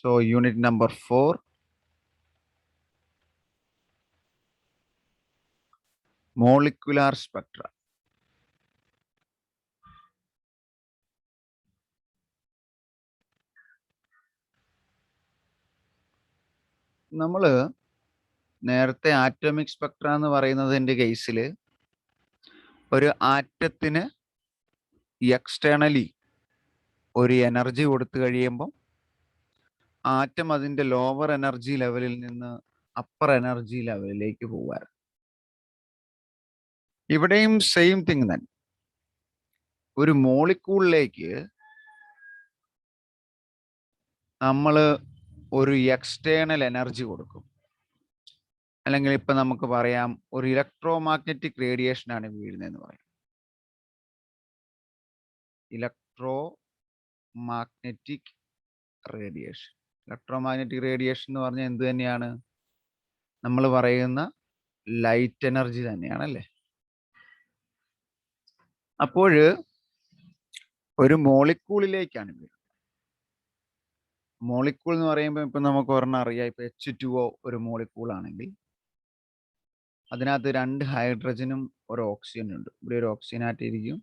So unit number 4. Molecular spectra. നമ്മൾ നേരത്തെ atomic Spectra എന്ന് പറയുന്നതിൻ്റെ കേസിൽ ഒരു ആറ്റത്തിന് എക്സ്റ്റേണലി ഒരു എനർജി കൊടുത്തു കഴിയുമ്പോൾ ആറ്റം അതിൻ്റെ ലോവർ എനർജി ലെവലിൽ നിന്ന് അപ്പർ എനർജി ലെവലിലേക്ക് പോകാറ്. ഇവിടെയും സെയിം തിങ് തന്നെ. ഒരു മോളിക്യൂളിലേക്ക് നമ്മൾ ഒരു എക്സ്റ്റേണൽ എനർജി കൊടുക്കും, അല്ലെങ്കിൽ ഇപ്പം നമുക്ക് പറയാം ഒരു ഇലക്ട്രോ മാഗ്നറ്റിക് റേഡിയേഷൻ ആണ് വീഴുന്നതെന്ന് പറയാം. Electro magnetic radiation. Electro magnetic radiation എന്ന് പറഞ്ഞാൽ എന്ത് തന്നെയാണ്? നമ്മൾ പറയുന്ന ലൈറ്റ് എനർജി തന്നെയാണല്ലേ. അപ്പോൾ ഒരു മോളിക്യൂളിലേക്കാണ് വീഴുന്നത്. മോളിക്യൂൾ എന്ന് പറയുമ്പോൾ ഇപ്പം നമുക്ക് ഒരെണ്ണം അറിയാം. ഇപ്പം H2O ഒരു മോളിക്യൂൾ ആണെങ്കിൽ അതിനകത്ത് 2 ഹൈഡ്രജനും ഒരു ഓക്സിജനും ഉണ്ട്. ഇവിടെ ഒരു ഓക്സിജൻ ആറ്റിരിക്കും,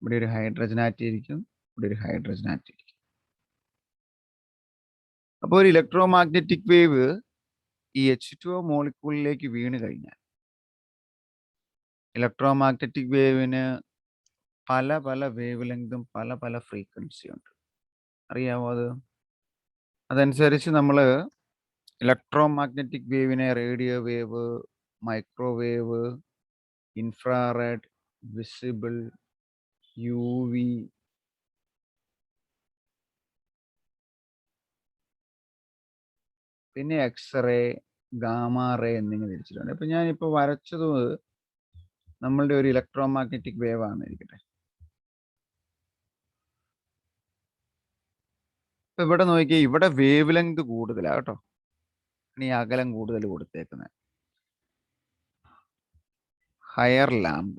ഇവിടെ ഒരു ഹൈഡ്രജൻ ആറ്റിരിക്കും, ഇവിടെ ഒരു ഹൈഡ്രജൻ ആറ്റിരിക്കും. അപ്പോൾ ഒരു ഇലക്ട്രോ മാഗ്നറ്റിക് വേവ് ഈ H2O മോളിക്യൂളിലേക്ക് വീണ് കഴിഞ്ഞാൽ ഇലക്ട്രോ മാഗ്നറ്റിക് വേവിന് പല പല വേവ് ലെങ്തും പല പല ഫ്രീക്വൻസി ഉണ്ട്. അറിയാമോ അത്? അതനുസരിച്ച് നമ്മൾ ഇലക്ട്രോ മാഗ്നറ്റിക് വേവിനെ radio wave, microwave, infrared, visible, UV, പിന്നെ എക്സ്റേ, ഗാമാ റേ എന്നിങ്ങനെ തിരിച്ചിട്ടുണ്ട്. അപ്പം ഞാനിപ്പോൾ വരച്ചത് നമ്മളുടെ ഒരു ഇലക്ട്രോ മാഗ്നറ്റിക് വേവ് ആണ് ഇരിക്കട്ടെ. ഇപ്പം ഇവിടെ നോക്കിയാൽ ഇവിടെ വേവ് ലെങ്ത് കൂടുതലാണ് കേട്ടോ. ഇനി അകലം കൂടുതൽ കൊടുത്തേക്കുന്നത് ഹയർ ലാംഡ.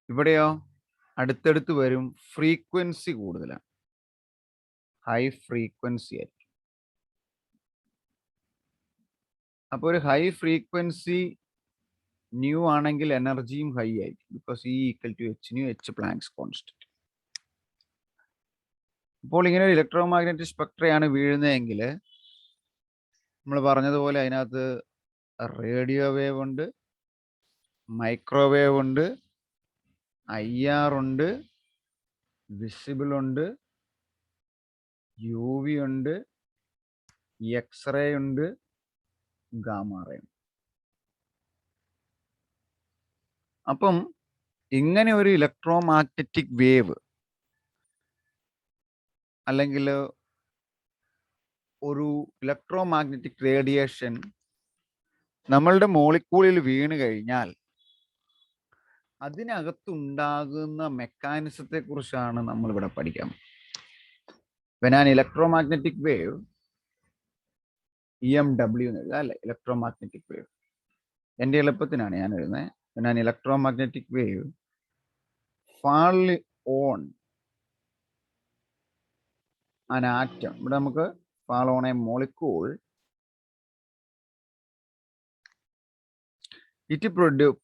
ഇവിടെയോ അടുത്തടുത്ത് വരും, ഫ്രീക്വൻസി കൂടുതലാണ്, ഹൈ ഫ്രീക്വൻസി ആയിരിക്കും. അപ്പോൾ ഒരു ഹൈ ഫ്രീക്വൻസി ന്യൂ ആണെങ്കിൽ എനർജിയും ഹൈ ആയിരിക്കും. Because E = H new, H planks constant. അപ്പോൾ ഇങ്ങനെ ഒരു ഇലക്ട്രോ മാഗ്നറ്റിക് സ്പെക്ട്രയാണ് വീഴുന്നതെങ്കിൽ നമ്മൾ പറഞ്ഞതുപോലെ അതിനകത്ത് റേഡിയോ വേവ് ഉണ്ട്, മൈക്രോവേവ് ഉണ്ട്, IR ഉണ്ട്, വിസിബിൾ ഉണ്ട്, UV ഉണ്ട്, എക്സ്റേ ഉണ്ട്, ഗാമാ റേ ഉണ്ട്. അപ്പം ഇങ്ങനെ ഒരു ഇലക്ട്രോ മാഗ്നറ്റിക് വേവ് അല്ലെങ്കിൽ ഒരു ഇലക്ട്രോ മാഗ്നറ്റിക് റേഡിയേഷൻ നമ്മളുടെ മോളിക്യൂളിൽ വീണ് കഴിഞ്ഞാൽ അതിനകത്തുണ്ടാകുന്ന മെക്കാനിസത്തെ കുറിച്ചാണ് നമ്മൾ ഇവിടെ പഠിക്കാൻ. When an electromagnetic wave, EMW എന്ന് എഴുതാം അല്ലെ, ഇലക്ട്രോ മാഗ്നറ്റിക് വേവ്. എൻ്റെ എളുപ്പത്തിനാണ് ഞാൻ എഴുതുന്നത്. When an electromagnetic wave fall on an atom, ഇവിടെ നമുക്ക് fall on a molecule, it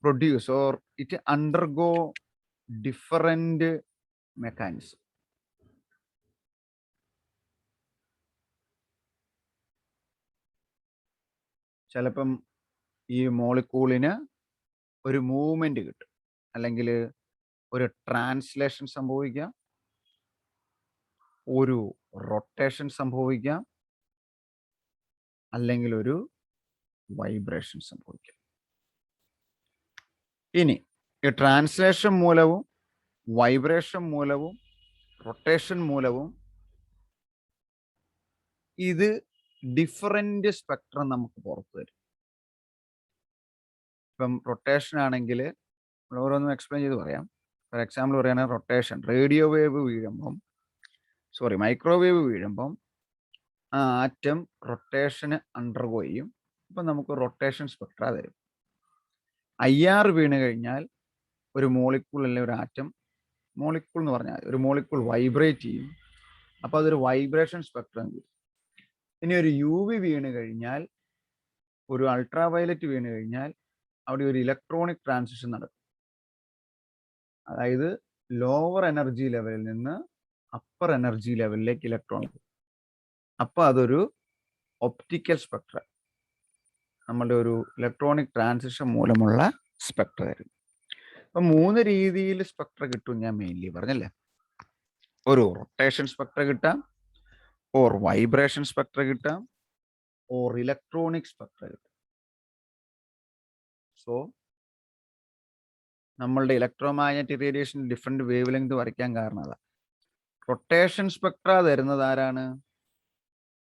produce or it undergo different mechanism. ചിലപ്പം ഈ മോളിക്യൂളിന് ഒരു മൂവ്മെന്റ് കിട്ടും, അല്ലെങ്കിൽ ഒരു ട്രാൻസ്ലേഷൻ സംഭവിക്കാം, ഒരു റൊട്ടേഷൻ സംഭവിക്കാം, അല്ലെങ്കിൽ ഒരു വൈബ്രേഷൻ സംഭവിക്കാം. ഇനി ഈ ട്രാൻസ്ലേഷൻ മൂലവും വൈബ്രേഷൻ മൂലവും റൊട്ടേഷൻ മൂലവും ഇത് ഡിഫറെന്റ് സ്പെക്ട്രം നമുക്ക് പുറത്തു വരും. ഇപ്പം റൊട്ടേഷൻ ആണെങ്കിൽ ഓരോന്നും എക്സ്പ്ലെയിൻ ചെയ്ത് പറയാം. ഫോർ എക്സാമ്പിൾ പറയുകയാണെങ്കിൽ റൊട്ടേഷൻ, റേഡിയോ വേവ് വീഴുമ്പം, മൈക്രോവേവ് വീഴുമ്പം ആ ആറ്റം റൊട്ടേഷന് അണ്ടർഗോ ചെയ്യും. അപ്പം നമുക്ക് റൊട്ടേഷൻ സ്പെക്ട്ര തരും. IR വീണ് കഴിഞ്ഞാൽ ഒരു മോളിക്യൂൾ അല്ലെങ്കിൽ ഒരു ആറ്റം, മോളിക്യൂൾ എന്ന് പറഞ്ഞാൽ ഒരു മോളിക്യൂൾ വൈബ്രേറ്റ് ചെയ്യും. അപ്പോൾ അതൊരു വൈബ്രേഷൻ സ്പെക്ട്രം. ഇനി ഒരു യു വി വീണ് കഴിഞ്ഞാൽ, ഒരു അൾട്രാ വയലറ്റ് വീണ് കഴിഞ്ഞാൽ അവിടെ ഒരു ഇലക്ട്രോണിക് ട്രാൻസിഷൻ നടക്കും. അതായത് ലോവർ എനർജി ലെവലിൽ നിന്ന് അപ്പർ എനർജി ലെവലിലേക്ക് ഇലക്ട്രോൺ പോകും. അപ്പോൾ അതൊരു ഒപ്റ്റിക്കൽ സ്പെക്ട്ര, നമ്മളുടെ ഒരു ഇലക്ട്രോണിക് ട്രാൻസിഷൻ മൂലമുള്ള സ്പെക്ട്ര ആയിരുന്നു. അപ്പം 3 രീതിയിൽ സ്പെക്ട്ര കിട്ടും ഞാൻ മെയിൻലി പറഞ്ഞല്ലേ. ഒരു റൊട്ടേഷൻ സ്പെക്ട്ര കിട്ടാം, ഓർ വൈബ്രേഷൻ സ്പെക്ട്ര കിട്ടാം, ഓർ ഇലക്ട്രോണിക് സ്പെക്ട്ര കിട്ടാം. സോ നമ്മളുടെ electromagnetic radiation different wave length വരയ്ക്കാൻ കാരണം അതാണ്. റൊട്ടേഷൻ സ്പെക്ട്ര തരുന്നത് ആരാണ്?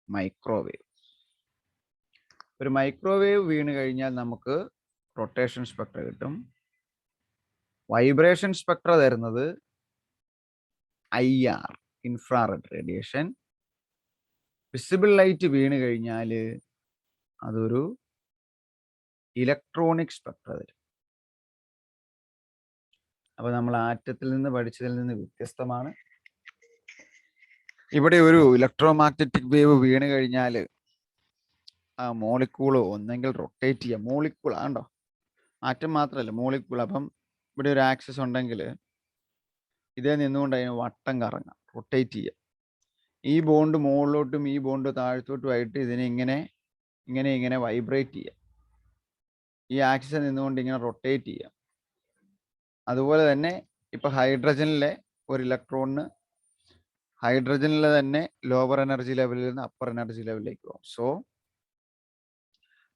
മൈക്രോവേവ്. ഒരു മൈക്രോവേവ് വീണ് കഴിഞ്ഞാൽ നമുക്ക് റൊട്ടേഷൻ സ്പെക്ട്ര കിട്ടും. വൈബ്രേഷൻ സ്പെക്ട്ര തരുന്നത് IR, infrared radiation. Visible light വീണ് കഴിഞ്ഞാൽ അതൊരു ഇലക്ട്രോണിക് സ്പെക്ട്ര തരും. അപ്പോൾ നമ്മൾ ആറ്റത്തിൽ നിന്ന് പഠിച്ചതിൽ നിന്ന് വ്യത്യസ്തമാണ്. ഇവിടെ ഒരു ഇലക്ട്രോമാഗ്നറ്റിക് വേവ് വീണ് കഴിഞ്ഞാൽ ആ മോളിക്യൂള് ഒന്നെങ്കിൽ റൊട്ടേറ്റ് ചെയ്യുക. മോളിക്യൂൾ ആണ്ടോ, ആറ്റം മാത്രമല്ല മോളിക്യൂൾ. അപ്പം ഇവിടെ ഒരു ആക്സിസ് ഉണ്ടെങ്കിൽ ഇതേ നിന്നുകൊണ്ട് അതിന് വട്ടം കറങ്ങാം, റൊട്ടേറ്റ് ചെയ്യുക. ഈ ബോണ്ട് മുകളിലോട്ടും ഈ ബോണ്ട് താഴത്തോട്ടുമായിട്ട് ഇതിനെ ഇങ്ങനെ വൈബ്രേറ്റ് ചെയ്യുക. ഈ ആക്സിസിൽ നിന്നുകൊണ്ട് ഇങ്ങനെ റൊട്ടേറ്റ് ചെയ്യുക. അതുപോലെ തന്നെ ഇപ്പം ഹൈഡ്രജനിലെ ഒരു ഇലക്ട്രോണിന് ഹൈഡ്രജനിലെ തന്നെ ലോവർ എനർജി ലെവലിൽ നിന്ന് അപ്പർ എനർജി ലെവലിലേക്ക് പോകും. So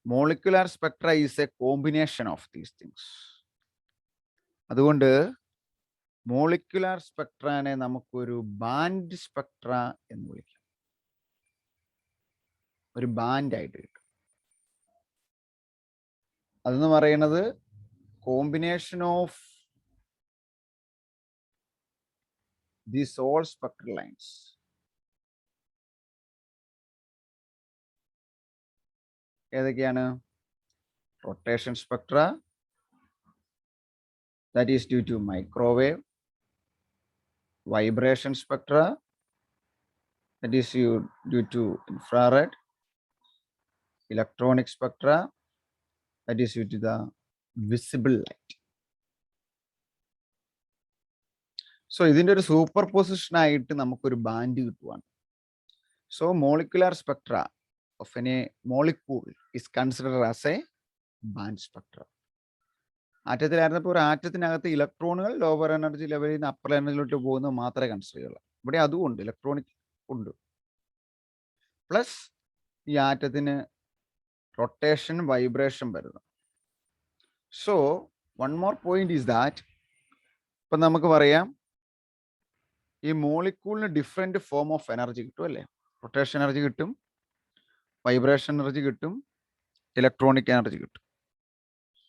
molecular Spectra is A combination of these things. അതുകൊണ്ട് മോളിക്കുലാർ സ്പെക്ട്രാനെ നമുക്കൊരു ബാൻഡ് സ്പെക്ട്ര എന്ന് വിളിക്കാം. ഒരു ബാൻഡായിട്ട് കിട്ടും. അതെന്ന് പറയുന്നത് combination of these all spectral lines. ഏതൊക്കെയാണ്? Rotation Spectra, that is due to microwave. Vibration spectra, that is due to infrared. Electronic spectra, that is due to the visible light. So ഇതിൻ്റെ ഒരു superposition ആയിട്ട് നമുക്കൊരു band കിട്ടുവാണ്. So molecular spectra of any molecule is considered as a band spectra. ആറ്റത്തിലായിരുന്നപ്പോൾ ഒരു ആറ്റത്തിനകത്ത് ഇലക്ട്രോണുകൾ lower energy ലെവലിൽ നിന്ന് അപ്പർ എനർജിയിലോട്ട് പോകുന്നത് മാത്രമേ കൺസിഡർ ചെയ്യുള്ളൂ. ഇവിടെ അതുകൊണ്ട് ഇലക്ട്രോണിക് ഉണ്ട്. പ്ലസ് ഈ ആറ്റത്തിന് റൊട്ടേഷൻ വൈബ്രേഷൻ വരുന്നു. So one more point is that, ഇപ്പം നമുക്ക് പറയാം ഈ മോളിക്യൂളിന് ഡിഫറെൻറ്റ് ഫോം ഓഫ് എനർജി കിട്ടും അല്ലേ. റൊട്ടേഷൻ എനർജി കിട്ടും, വൈബ്രേഷൻ എനർജി കിട്ടും, ഇലക്ട്രോണിക് എനർജി കിട്ടും.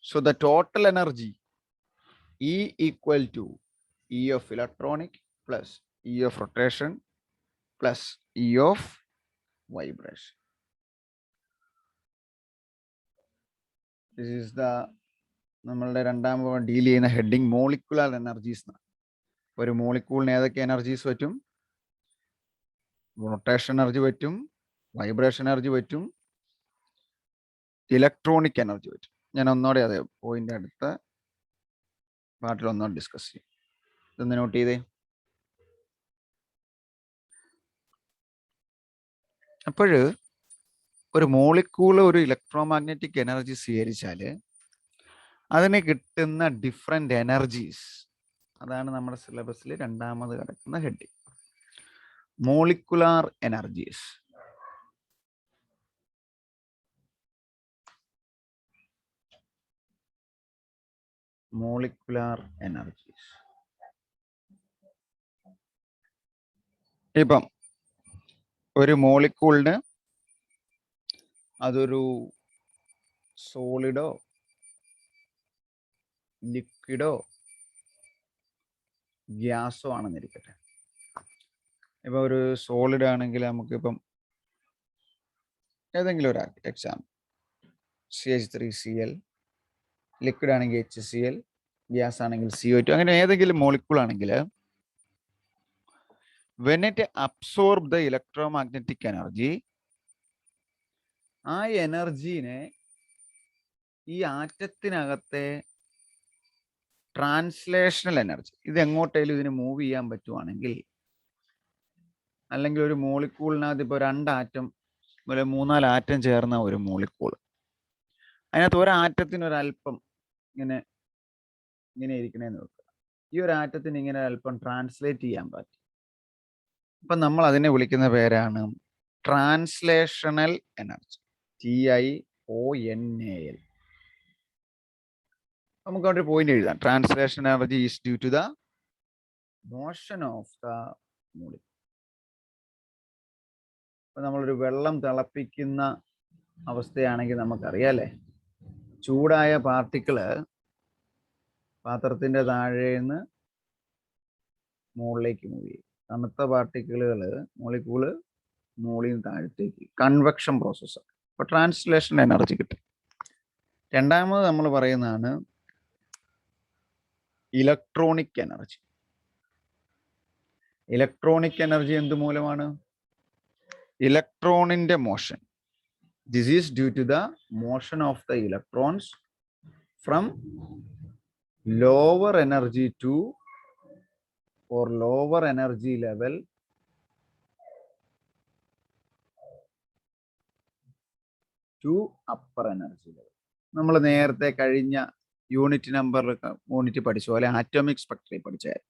So the total energy E equal to E of electronic plus E of rotation plus E of vibration. This is the നമ്മളുടെ രണ്ടാമത് deal ചെയ്യുന്ന heading molecular energies. ഒരു മോളിക്യൂളിന് ഏതൊക്കെ energies പറ്റും? Rotation energy പറ്റും, vibration energy പറ്റും, electronic energy പറ്റും. ഞാൻ ഒന്നോടെ അതെ പോയിന്റ് അടുത്ത പാർട്ടിൽ ഒന്നോടെ ഡിസ്കസ് ചെയ്യും. ഇതൊന്ന് നോട്ട് ചെയ്തേ. അപ്പോൾ ഒരു മോളിക്യൂൾ ഒരു ഇലക്ട്രോമാഗ്നറ്റിക് എനർജി സ്വീകരിച്ചാൽ അതിന് കിട്ടുന്ന ഡിഫറെൻ്റ് എനർജീസ്, അതാണ് നമ്മുടെ സിലബസിൽ രണ്ടാമത് കിടക്കുന്ന heading, molecular energies. Molecular energies. ഇപ്പം ഒരു മോളിക്യൂളിന് അതൊരു സോളിഡോ ലിക്വിഡോ ഗ്യാസോ ആണെന്നിരിക്കട്ടെ. ഇപ്പം ഒരു സോളിഡ് ആണെങ്കിൽ നമുക്കിപ്പം ഏതെങ്കിലും ഒരു എക്സാമ്പിൾ CH3Cl, ലിക്വിഡ് ആണെങ്കിൽ HCl, ഗ്യാസ് ആണെങ്കിൽ CO2, അങ്ങനെ ഏതെങ്കിലും മോളിക്യൂൾ ആണെങ്കിൽ when it absorb the electromagnetic energy, ആ എനർജീനെ ഈ ആറ്റത്തിനകത്തെ ട്രാൻസ്ലേഷണൽ എനർജി ഇത് എങ്ങോട്ടേലും ഇതിന് മൂവ് ചെയ്യാൻ പറ്റുവാണെങ്കിൽ, അല്ലെങ്കിൽ ഒരു മോളിക്കൂളിനകത്ത് ഇപ്പോൾ 2 ആറ്റം അതുപോലെ 3-4 ആറ്റം ചേർന്ന ഒരു മോളിക്കൂൾ, അതിനകത്ത് ഒരാറ്റത്തിന് ഒരല്പം ഇങ്ങനെ ഇരിക്കണേന്ന് വെക്കുക. ഈ ഒരു ആറ്റത്തിന് ഇങ്ങനെ അല്പം ട്രാൻസ്ലേറ്റ് ചെയ്യാൻ പറ്റും. അപ്പം നമ്മൾ അതിനെ വിളിക്കുന്ന പേരാണ് ട്രാൻസ്ലേഷണൽ എനർജി, TIONAL. നമുക്ക് അവിടെ ഒരു പോയിന്റ് എഴുതാം. Translation energy is due to the motion of the molecule. അപ്പൊ നമ്മളൊരു വെള്ളം തിളപ്പിക്കുന്ന അവസ്ഥയാണെങ്കിൽ നമുക്കറിയാം അല്ലേ, ചൂടായ പാർട്ടിക്കിള് പാത്രത്തിന്റെ താഴേന്ന് മുകളിലേക്ക് മൂവ് ചെയ്യും. തണുത്ത പാർട്ടിക്കിളുകൾ മോളിക്യൂള് മുകളിൽ നിന്ന് താഴത്തേക്ക്, കൺവെക്ഷൻ പ്രോസസ്സ്. അപ്പൊ ട്രാൻസ്ലേഷൻ എനർജി കിട്ടും. രണ്ടാമത് നമ്മൾ പറയുന്നതാണ് ഇലക്ട്രോണിക് എനർജി. ഇലക്ട്രോണിക് എനർജി എന്ത് മൂലമാണ്? ഇലക്ട്രോണിന്റെ motion. This is due to the motion of the electrons from lower energy to or lower energy level to upper energy level. നമ്മൾ നേരത്തെ കഴിഞ്ഞ യൂണിറ്റ് പഠിച്ച പോലെ ആറ്റോമിക് സ്പെക്ട്രയിൽ പഠിച്ചാൽ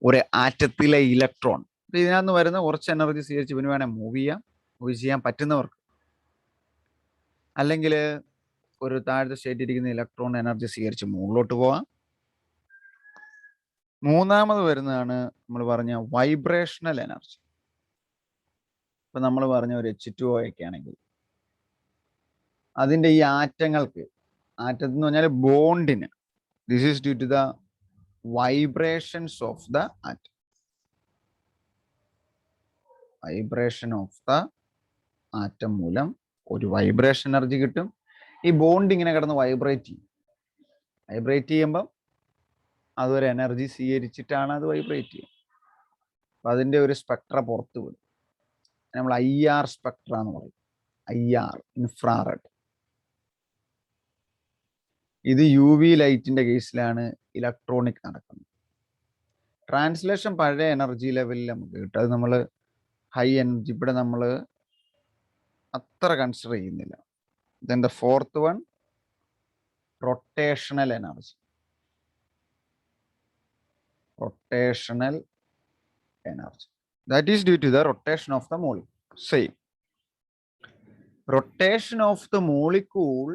ഒരു ആറ്റത്തിലെ ഇലക്ട്രോൺ ഇതിനകത്ത് വരുന്ന കുറച്ച് എനർജി സ്വീകരിച്ച് പിന്നെ വേണേൽ മൂവ് ചെയ്യാൻ പറ്റുന്നവർക്ക്, അല്ലെങ്കിൽ ഒരു താഴത്തെ സ്റ്റേറ്റ് ഇരിക്കുന്ന ഇലക്ട്രോൺ എനർജി സ്വീകരിച്ച് മുകളിലോട്ട് പോവാം. മൂന്നാമത് വരുന്നതാണ് നമ്മൾ പറഞ്ഞ വൈബ്രേഷണൽ എനർജി. ഇപ്പൊ നമ്മൾ പറഞ്ഞ ഒരു H2O ഒക്കെ ആണെങ്കിൽ അതിന്റെ ഈ ആറ്റങ്ങൾക്ക്, ആറ്റത്തിൽ എന്ന് പറഞ്ഞാൽ ബോണ്ടിന്, this is due to the vibrations of the atom. Vibration of the atom മൂലം ഒരു വൈബ്രേഷൻ എനർജി കിട്ടും. ഈ ബോണ്ട് ഇങ്ങനെ കിടന്ന് വൈബ്രേറ്റ് ചെയ്യുമ്പം അതൊരു എനർജി സ്വീകരിച്ചിട്ടാണ് അത് വൈബ്രേറ്റ് ചെയ്യുക. അപ്പൊ അതിന്റെ ഒരു സ്പെക്ട്ര പുറത്ത് വിടും. നമ്മൾ IR സ്പെക്ട്ര എന്ന് പറയും. IR, infrared. ഇത് UV ലൈറ്റിന്റെ കേസിലാണ് ഇലക്ട്രോണിക് നടക്കുന്നത്. ട്രാൻസ്ലേഷൻ പഴയ എനർജി ലെവലിൽ നമുക്ക് കിട്ടും. അത് നമ്മൾ ഹൈ എനർജി ഇവിടെ നമ്മൾ അത്ര കൺസിഡർ ചെയ്യുന്നില്ല. Then the fourth one, rotational energy. Rotational energy, that is due to the rotation of the molecule. Same rotation of the molecule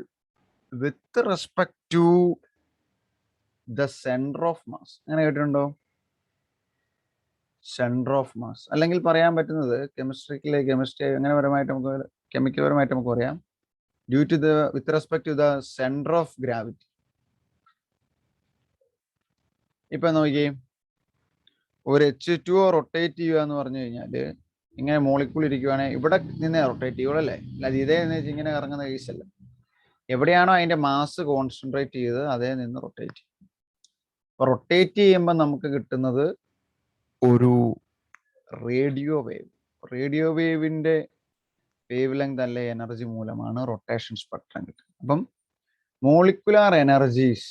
with respect to the center of mass. അങ്ങനെ കേട്ടിട്ടുണ്ടോ? Centre of mass. അല്ലെങ്കിൽ പറയാൻ പറ്റുന്നത് chemistry അങ്ങനെ പരമായിട്ട് നമുക്ക്, chemical പരമായിട്ട് നമുക്ക് പറയാം, due to the with respect to the centre of gravity. ഇപ്പൊ നോക്കിയേ, ഒരു H2O റൊട്ടേറ്റ് ചെയ്യുക എന്ന് പറഞ്ഞു കഴിഞ്ഞാൽ ഇങ്ങനെ മോളിക്കൂൾ ഇരിക്കുവാണെങ്കിൽ ഇവിടെ നിന്ന് റൊട്ടേറ്റ് ചെയ്യുള്ളൂ അല്ലേ? അല്ലാതെ ഇതേ ഇങ്ങനെ ഇറങ്ങുന്ന കേസല്ല. എവിടെയാണോ അതിന്റെ മാസ് കോൺസെൻട്രേറ്റ് ചെയ്ത് അതേ നിന്ന് റൊട്ടേറ്റ് ചെയ്യും. അപ്പൊ റൊട്ടേറ്റ് ചെയ്യുമ്പോൾ നമുക്ക് കിട്ടുന്നത് ഒരു റേഡിയോ വേവ്. റേഡിയോ വേവിന്റെ വേവ് ലെങ്ത് അല്ലെ എനർജി മൂലമാണ് റൊട്ടേഷൻ സ്പെക്ട്രം കിട്ടുന്നത്. അപ്പം മോളിക്കുലാർ എനർജീസ്,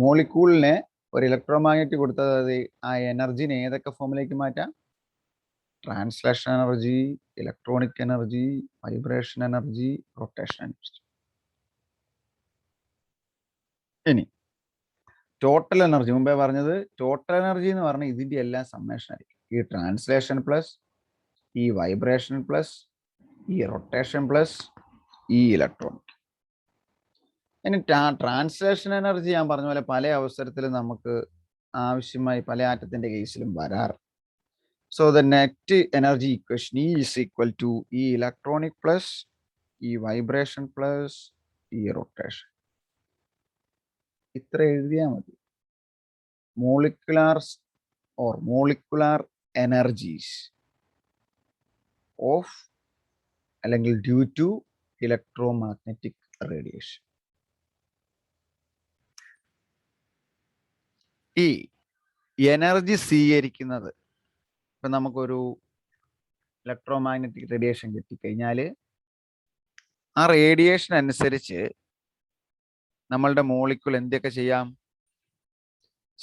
മോളിക്യൂളിനെ ഒരു ഇലക്ട്രോമാഗ്നറ്റ് കൊടുത്തത് ആ എനർജിനെ ഏതൊക്കെ ഫോമിലേക്ക് മാറ്റാം? Translation energy, electronic energy, vibration energy, rotation energy. ഇനി ടോട്ടൽ എനർജി, മുമ്പേ പറഞ്ഞത് ടോട്ടൽ എനർജി എന്ന് പറഞ്ഞാൽ ഇതിന്റെ എല്ലാം സമ്മേഷൻ ആയിരിക്കും. ഈ translation plus E vibration plus E rotation plus ഈ ഇലക്ട്രോണിക്. ഇനി ട്രാൻസ്ലേഷൻ എനർജി ഞാൻ പറഞ്ഞ പോലെ പല അവസരത്തിലും നമുക്ക് ആവശ്യമായി പല ആറ്റത്തിന്റെ കേസിലും വരാറ്. So the net energy equation is equal to E electronic plus E vibration plus E rotation. ഇത്ര എഴുതിയാൽ മതി. മോളിക്കുലാർ എനർജീസ് ഓഫ് അല്ലെങ്കിൽ ഡ്യൂ ടു ഇലക്ട്രോമാഗ്നറ്റിക് റേഡിയേഷൻ. ഈ എനർജി സ്വീകരിക്കുന്നത്. ഇപ്പം നമുക്കൊരു ഇലക്ട്രോമാഗ്നറ്റിക് റേഡിയേഷൻ കിട്ടിക്കഴിഞ്ഞാൽ ആ റേഡിയേഷൻ അനുസരിച്ച് നമ്മളുടെ മോളിക്യൂൾ എന്തൊക്കെ ചെയ്യാം?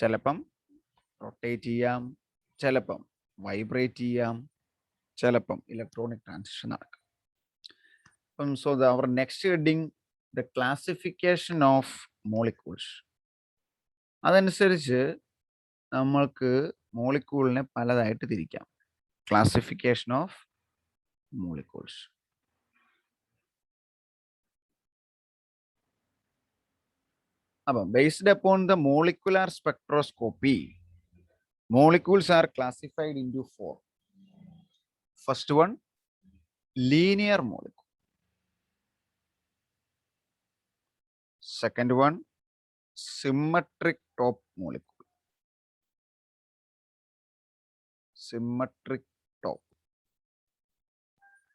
ചിലപ്പം റൊട്ടേറ്റ് ചെയ്യാം, ചിലപ്പം വൈബ്രേറ്റ് ചെയ്യാം, ചിലപ്പം ഇലക്ട്രോണിക് ട്രാൻസിഷൻ നടക്കും. അപ്പം so our next heading the classification of molecules. അതനുസരിച്ച് നമ്മൾക്ക് മോളിക്യൂളിനെ പലതായിട്ട് തിരിക്കാം. Classification of molecules. അപ്പം based upon the molecular spectroscopy, molecules are classified into 4. First one, linear molecule. Second one, symmetric top molecule. Symmetric top.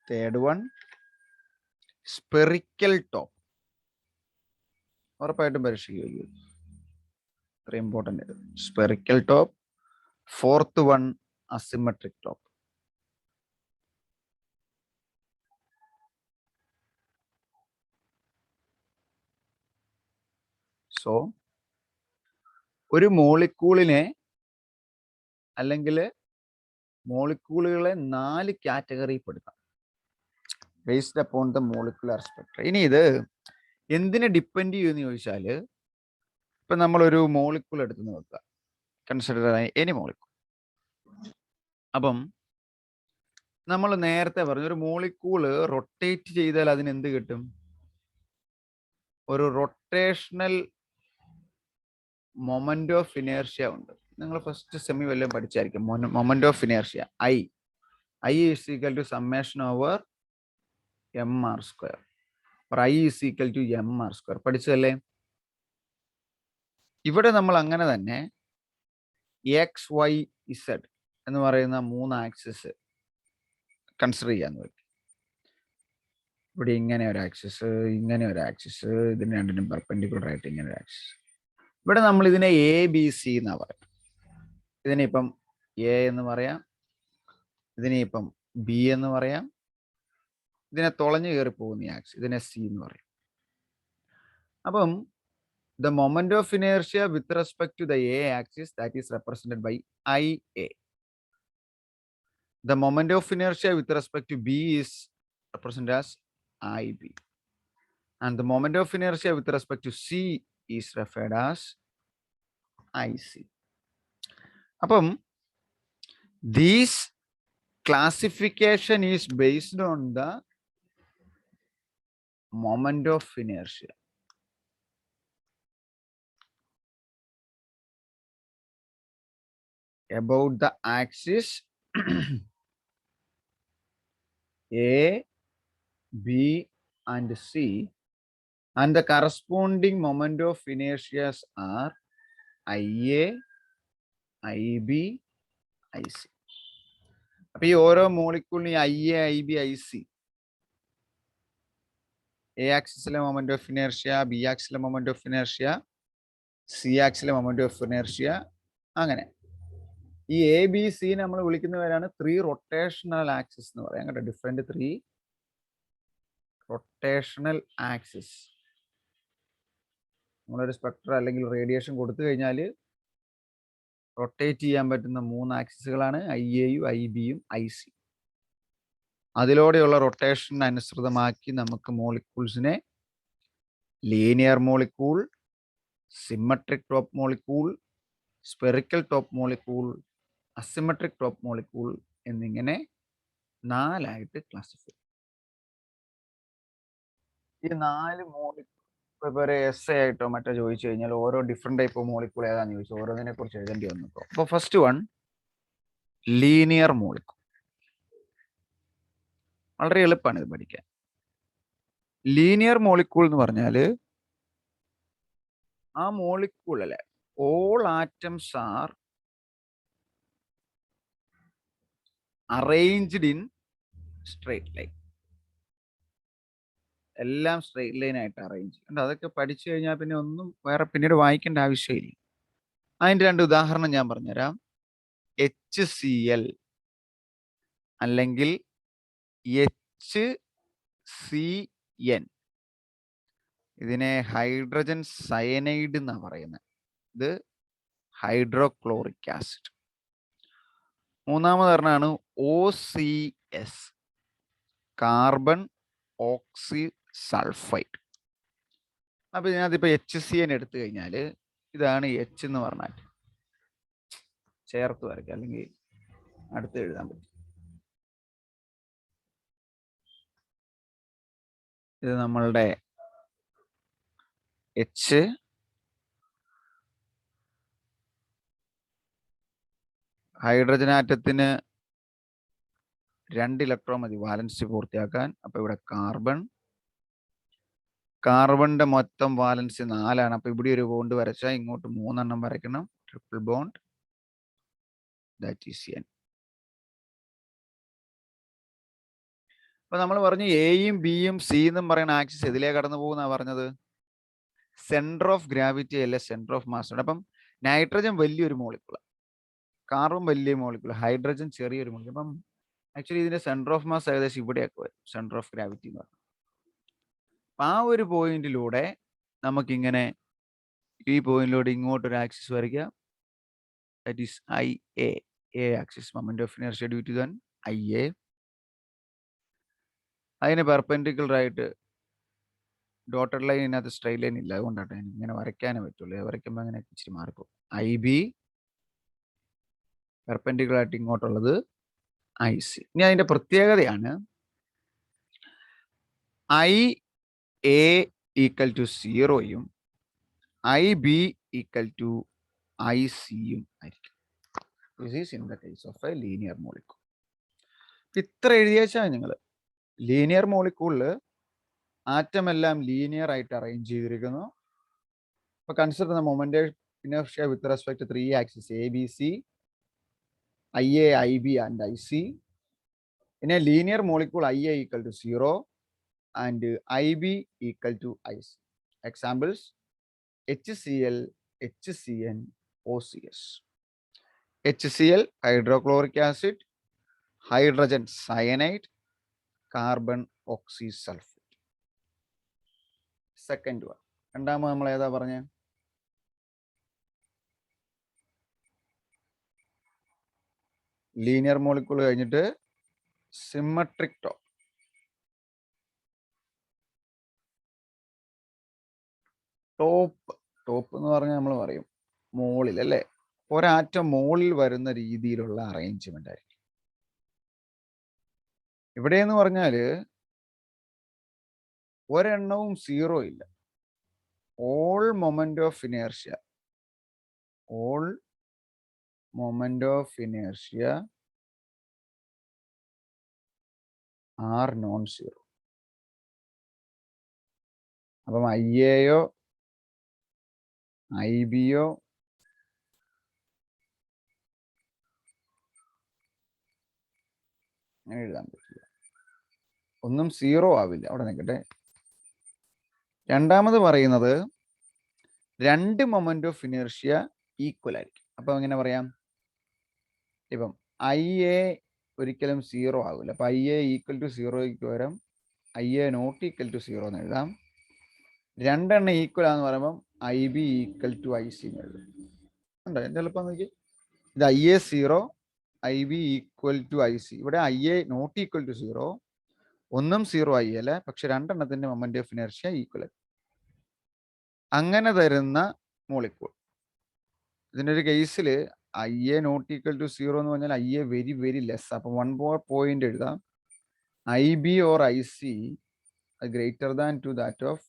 Third one, spherical top. ഉറപ്പായിട്ടും പരീക്ഷിക്കുക. Very important. Spherical top. Fourth one, asymmetric top. So ഒരു മോളിക്യൂളിനെ അല്ലെങ്കിൽ മോളിക്യൂളുകളെ 4 category പെടുത്താം based upon the molecular spectrum. ഇനി ഇത് എന്തിനെ ഡിപ്പെൻഡ് ചെയ്യുമെന്ന് ചോദിച്ചാൽ, ഇപ്പം നമ്മളൊരു മോളിക്യൂൾ എടുത്ത് നോക്കുക, കൺസിഡർ എനി മോളിക്യൂൾ. അപ്പം നമ്മൾ നേരത്തെ പറഞ്ഞു ഒരു മോളിക്യൂള് റൊട്ടേറ്റ് ചെയ്താൽ അതിന് എന്ത് കിട്ടും? ഒരു റൊട്ടേഷണൽ മൊമെന്റ് ഓഫ് ഇനേർഷ്യ ഉണ്ട്. നിങ്ങൾ ഫസ്റ്റ് സെമി വല്ലതും പഠിച്ചായിരിക്കും. Moment of inertia I is equal to summation over mr². I is equal to mr². പഠിച്ചതല്ലേ? ഇവിടെ നമ്മൾ അങ്ങനെ തന്നെ എക്സ് വൈ ഇസഡ് എന്ന് പറയുന്ന 3 ആക്സിസ് കൺസിഡർ ചെയ്യാന്ന് വെക്കും. ഇവിടെ ഇങ്ങനെ ഒരു ആക്സിസ്, ഇങ്ങനെ ഒരു ആക്സിസ്, ഇതിന് രണ്ടിനും പെർപെൻഡിക്കുലർ ആയിട്ട് ഇങ്ങനെ ഒരു ആക്സിസ്. ഇവിടെ നമ്മൾ ഇതിനെ എ ബി സി എന്നാ പറയാം. ഇതിനിപ്പം എ എന്ന് പറയാം, ഇതിനിപ്പം ബി എന്ന് പറയാം, ഇതിനെ തുളഞ്ഞു കയറി പോകുന്ന ആക്സിസ് ഇതിനെ സി എന്ന് പറയും. അപ്പം the moment of inertia with respect to the A axis, that is represented by IA. The moment of inertia with respect to B is represented as IB. And the moment of inertia with respect to C is referred as IC. അപ്പം this classification is based on the moment of inertia. About the axis A, B, and C, and the corresponding moment of inertias are IA, IB, IC. അപ്പോൾ ഈ ഓരോ മോളിക്യൂളിനും IA, IB, IC, A ആക്സിസിലെ moment of inertia, B ആക്സിലെ moment of inertia, C ആക്സിലെ moment of inertia, അങ്ങനെ ഈ A B C നമ്മൾ വിളിക്കുന്നവരാണ് 3 റൊട്ടേഷണൽ ആക്സിസ് എന്ന് പറയാം കേട്ടോ. Different 3 rotational axis. നമ്മളൊരു സ്പെക്ട്രം അല്ലെങ്കിൽ റേഡിയേഷൻ കൊടുത്തു കഴിഞ്ഞാൽ റൊട്ടേറ്റ് ചെയ്യാൻ പറ്റുന്ന 3 ആക്സിസുകളാണ് IA-യും IB-യും IC. അതിലൂടെയുള്ള റൊട്ടേഷൻ അനുസൃതമാക്കി നമുക്ക് മോളിക്യൂൾസിനെ linear molecule, symmetric top molecule, spherical top molecule, asymmetric top molecule എന്നിങ്ങനെ 4 ആയിട്ട് ക്ലാസിഫൈ. ഈ 4 മോളിക്യൂൾ എസ് ആയിട്ടോ മറ്റോ ചോദിച്ചു കഴിഞ്ഞാൽ ഓരോ ഡിഫറെന്റ് ടൈപ്പ് മോളിക്യൂൾ ഏതാണെന്ന് ചോദിച്ചു ഓരോന്നിനെ കുറിച്ച് എഴുതേണ്ടി വന്നു. അപ്പോൾ ഫസ്റ്റ് വൺ ലീനിയർ മോളിക്യൂൾ. വളരെ എളുപ്പമാണ് ഇത് പഠിക്കാൻ. ലീനിയർ മോളിക്യൂൾ എന്ന് പറഞ്ഞാൽ ആ മോളിക്യൂളിലെ all atoms are arranged in straight line. എല്ലാം സ്ട്രേറ്റ് ലൈൻ ആയിട്ട് അറേഞ്ച്. അതൊക്കെ പഠിച്ചു കഴിഞ്ഞാൽ പിന്നെ ഒന്നും വേറെ പിന്നീട് വായിക്കേണ്ട ആവശ്യമില്ല. അതിൻ്റെ 2 ഉദാഹരണം ഞാൻ പറഞ്ഞുതരാം. HCl അല്ലെങ്കിൽ HCN. ഇതിനെ ഹൈഡ്രജൻ സയനൈഡ് എന്നാണ് പറയുന്നത്. ഇത് ഹൈഡ്രോക്ലോറിക് ആസിഡ്. മൂന്നാമത് പറഞ്ഞാണ് OCS, കാർബൺ ഓക്സി സൾഫൈഡ്. അപ്പൊ ഇതിനകത്തിപ്പോ HCN എടുത്തു കഴിഞ്ഞാൽ ഇതാണ് H എന്ന് പറഞ്ഞാൽ ചേർത്ത് വരയ്ക്കുക, അല്ലെങ്കിൽ അടുത്ത് എഴുതാൻ പറ്റും. ഇത് നമ്മളുടെ H, ഹൈഡ്രജൻ ആറ്റത്തിന് 2 ഇലക്ട്രോൺ മതി വാലൻസി പൂർത്തിയാക്കാൻ. അപ്പൊ ഇവിടെ കാർബണിന്റെ മൊത്തം വാലൻസി 4ആണ്. അപ്പൊ ഇവിടെ ഒരു ബോണ്ട് വരച്ചാൽ ഇങ്ങോട്ട് 3 എണ്ണം വരയ്ക്കണം. Triple bond, that is N. അപ്പൊ നമ്മൾ പറഞ്ഞു എയും ബിയും സി എന്നും പറയുന്ന ആക്സിസ് എതിലേ കടന്നു പോകുന്ന പറഞ്ഞത്? സെന്റർ ഓഫ് ഗ്രാവിറ്റി അല്ലെ സെന്റർ ഓഫ് മാസ്. അപ്പം നൈട്രജൻ വലിയൊരു മോളിക്കൂൾ, കാർബൺ വലിയ മോളിക്കൂൾ, ഹൈഡ്രജൻ ചെറിയൊരു മോളിക്കൂൾ. അപ്പം ആക്ച്വലി ഇതിന്റെ സെന്റർ ഓഫ് മാസ് ഏകദേശം ഇവിടെയൊക്കെ വരും, സെന്റർ ഓഫ് ഗ്രാവിറ്റി എന്ന് പറഞ്ഞു. അപ്പം ആ ഒരു പോയിന്റിലൂടെ നമുക്കിങ്ങനെ ഈ പോയിന്റിലൂടെ ഇങ്ങോട്ടൊരു ആക്സിസ് വരയ്ക്കാം. That is IA, A axis, moment of inertia due to then IA. അതിന് പെർപെൻഡിക്കുലർ ആയിട്ട് ഡോട്ടഡ് ലൈൻ, ഇതിനകത്ത് സ്ട്രെയിറ്റ് ലൈൻ ഇല്ല, അതുകൊണ്ടാണ് ഇങ്ങനെ വരയ്ക്കാനേ പറ്റുള്ളൂ. വരയ്ക്കുമ്പോൾ അങ്ങനെ ഇച്ചിരി മാറിപ്പോകും. IB പെർപെൻഡിക്കുലർ ആയിട്ട് ഇങ്ങോട്ടുള്ളത് IC. ഇനി അതിന്റെ പ്രത്യേകതയാണ് IA ഈക്വൽ ടു 0യും IB ഈക്വൽ ടു ICയും ആയിരിക്കും. This is in the case of a linear molecule. ഇത്ര എഴുതിയാച്ചാൽ നിങ്ങൾ ലീനിയർ മോളിക്കൂളിൽ ആറ്റം എല്ലാം ലീനിയർ ആയിട്ട് അറേഞ്ച് ചെയ്തിരിക്കുന്നു. അപ്പോൾ consider the moment inertia with respect to 3 axis ABC, IA, IB and IC. In a linear molecule, IA equal to 0 and IB equal to IC. Examples: HCl, HCN, OCS. HCl hydrochloric acid, hydrogen cyanide, carbon oxysulfate. Second one. രണ്ടാമത് നമ്മൾ ഏതാ പറഞ്ഞ? Linear molecule കഴിഞ്ഞിട്ട് symmetric top. Top എന്ന് പറഞ്ഞാൽ നമ്മൾ പറയും മോളിൽ അല്ലേ, ഒരാറ്റം മോളിൽ വരുന്ന രീതിയിലുള്ള അറേഞ്ച്മെന്റ് ആയിരിക്കും. ഇവിടെ എന്ന് പറഞ്ഞാൽ ഒരെണ്ണവും 0 ഇല്ല. All moment of inertia are non zero. അപ്പം IAയോ IBയോ അങ്ങനെ എഴുതാൻ പറ്റില്ല, ഒന്നും 0 ആവില്ല. അവിടെ നിൽക്കട്ടെ. രണ്ടാമത് പറയുന്നത് 2 മൊമെന്റ് ഓഫ് ഇനേർഷ്യ ഈക്വൽ ആയിരിക്കും. അപ്പൊ എങ്ങനെ പറയാം? ഇപ്പം IA ഒരിക്കലും 0 ആവില്ല. അപ്പൊ IA ഈക്വൽ ടു 0യ്ക്ക് പകരം IA നോട്ട് ഈക്വൽ ടു 0 എന്ന് എഴുതാം. രണ്ടെണ്ണം ഈക്വൽ ആണെന്ന് പറയുമ്പോൾ IB ഈക്വൽ ടു IC എന്ന് എഴുതും. ഉണ്ടോ എളുപ്പം നോക്കി? ഇത് IA 0, IB equal to IC. ഇവിടെ IA നോട്ട് ഈക്വൽ ടു 0, ഒന്നും 0 ആയി അല്ലേ, പക്ഷെ രണ്ടെണ്ണത്തിന്റെ മൊമെന്റ് ഓഫ് ഇനർഷ്യ ഈക്വൽ. അങ്ങനെ തരുന്ന മോളിക്കൂൾ. ഇതിൻ്റെ ഒരു കേസിൽ IA നോട്ട് ഈക്വൽ ടു 0 എന്ന് പറഞ്ഞാൽ IA വെരി വെരി ലെസ്. അപ്പം 1 more പോയിന്റ് എഴുതാം. IB or IC greater than to that of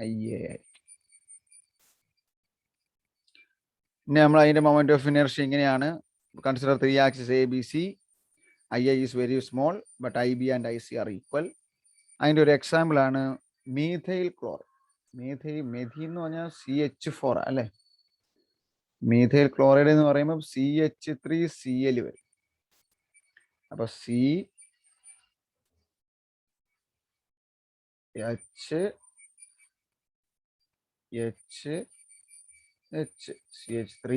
IA. ഇനി നമ്മൾ അതിന്റെ മൊമെന്റ് ഓഫ് ഇനർഷ്യ ഇങ്ങനെയാണ്. Consider 3 axis ABC. IA is very small but IB and IC are equal. അതിൻ്റെ ഒരു example ആണ് methyl chloride. മെഥി എന്ന് പറഞ്ഞാൽ CH4 അല്ലേ. മീഥൈൽ ക്ലോറൈഡ് എന്ന് പറയുമ്പോൾ CH3Cl വരും. അപ്പൊ CH CH3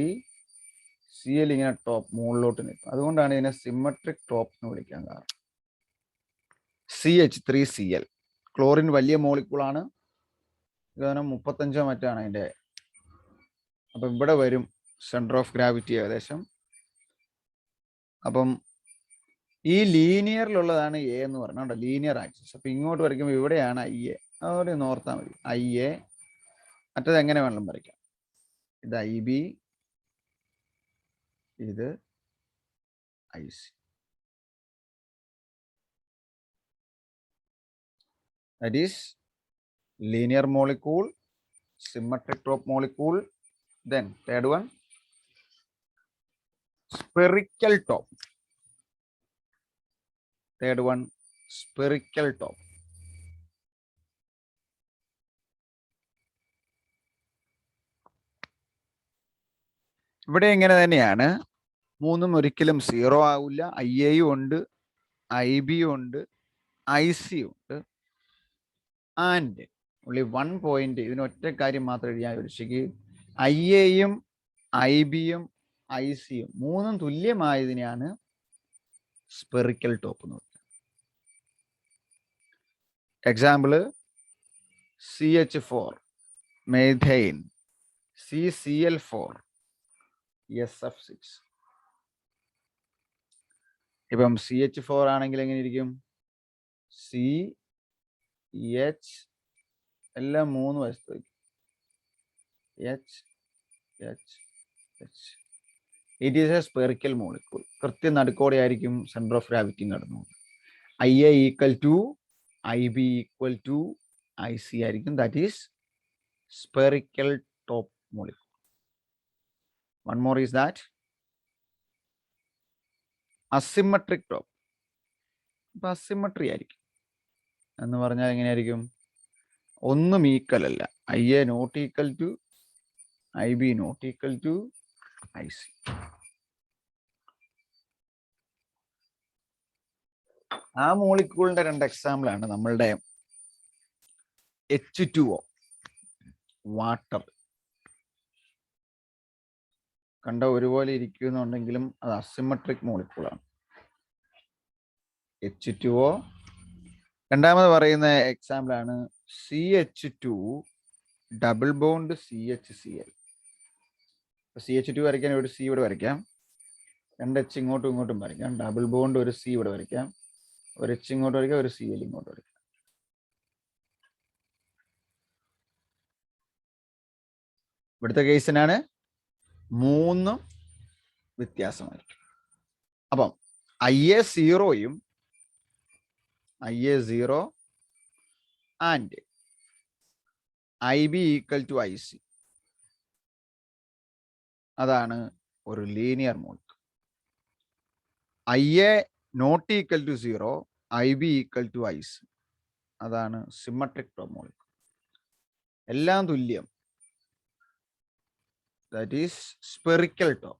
Cl ഇങ്ങനെ ടോപ്പ് മുകളിലോട്ട് നിൽക്കും. അതുകൊണ്ടാണ് ഇതിനെ സിമ്മട്രിക് ടോപ്പ് എന്ന് വിളിക്കാൻ കാരണം. CH3Cl ക്ലോറിൻ വലിയ മോളിക്കൂളാണ്. കാരണം 35 മറ്റാണ് അതിൻ്റെ. അപ്പം ഇവിടെ വരും സെൻറ്റർ ഓഫ് ഗ്രാവിറ്റി ഏകദേശം. അപ്പം ഈ ലീനിയറിലുള്ളതാണ് എ എന്ന് പറഞ്ഞോ, ലീനിയർ ആക്സിസ്. അപ്പം ഇങ്ങോട്ട് വരയ്ക്കുമ്പോൾ ഇവിടെയാണ് IA. അതോടെ നോർത്താൽ മതി. IA മറ്റത് എങ്ങനെ വേണം വരയ്ക്കാം. ഇത് IB, ഇത് IC. That is linear molecule, symmetric top molecule. Then third one, spherical top. Third one, spherical top. ഇവിടെ ഇങ്ങനെ തന്നെയാണ്. മൂന്നും ഒരിക്കലും 0 ആവില്ല. IA ഉണ്ട്, IB ഉണ്ട്, IC ഉണ്ട്. And only 1 point. ഇതിന് ഒറ്റ കാര്യം മാത്രം എഴുതിയാൽ ഉദ്ദേശിക്ക് IAയും IBയും ICയും മൂന്നും തുല്യമായതിനെയാണ് സ്പെറിക്കൽ ടോപ്പ് എന്ന് പറയുന്നത്. Example CH4 മെഥൈൻ, CCl4 SF6. ഇപ്പം CH4 ആണെങ്കിൽ എങ്ങനെ ഇരിക്കും? CH എല്ലാം 3 വശത്ത് വയ്ക്കും. H. It is a spherical molecule. കൃത്യം നടുക്കോടെ ആയിരിക്കും സെൻറ്റർ ഓഫ് ഗ്രാവിറ്റി നടന്നത്. IA equal to IB equal to IC ആയിരിക്കും. That is spherical top molecule. One more is that asymmetric top. ഇപ്പം അസിമെട്രി ആയിരിക്കും എന്ന് പറഞ്ഞാൽ എങ്ങനെയായിരിക്കും? ഒന്നും ഈക്വൽ അല്ല. IA not equal to IB not equal to IC. ആ മോളിക്യൂളിന്റെ 2 എക്സാമ്പിൾ ആണ് നമ്മളുടെ H2O, വാട്ടർ. കണ്ട ഒരുപോലെ ഇരിക്കുന്നുണ്ടെങ്കിലും അത് അസിമെട്രിക് മോളിക്യൂളാണ്. H2O. രണ്ടാമത് പറയുന്ന എക്സാമ്പിൾ ആണ് CH2 double bond CHCl. CH2 വരയ്ക്കാൻ ഒരു C ഇവിടെ വരയ്ക്കാം, 2 H ഇങ്ങോട്ടും ഇങ്ങോട്ടും വരയ്ക്കാം. ഡബിൾ ബോണ്ട് ഒരു C ഇവിടെ വരയ്ക്കാം, ഒരു H ഇങ്ങോട്ട് വരയ്ക്കാം, ഒരു Cl ഇങ്ങോട്ട് വരയ്ക്കാം. ഇവിടുത്തെ കേസിനാണ് 3 വ്യത്യാസമായിരിക്കും. അപ്പം IA0 and IB equal to IC. അതാണ് ഒരു linear molecule. IA not equal to 0, IB equal to IC. അതാണ് സിമ്മട്രിക് ടോപ്പ് മോളിക്യൂൾ. എല്ലാം തുല്യം. That is spherical top.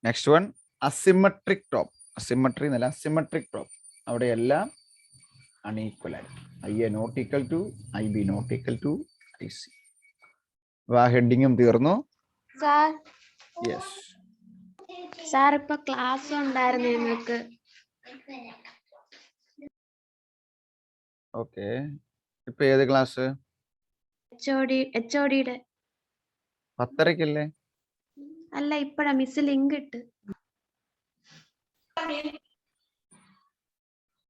Next one, asymmetric top. Asymmetry എന്നല്ല, symmetric top. അവിടെ എല്ലാം അൺഈക്വൽ ആയിരിക്കും. IA not equal to IB not equal to IC. ആ ഹെഡിങ്ങും തീർന്നു. Yes sir, ഇപ്പൊ ക്ലാസ് ഉണ്ടായിരുന്നു ഞങ്ങൾക്ക്. ഓക്കെ, ഇപ്പൊ ഏത് ക്ലാസ്? HOD-യുടെ. 10:30-ക്കല്ലേ? അല്ല, ഇപ്പഴാ മിസ് ലിങ്ക് ഇട്ട്.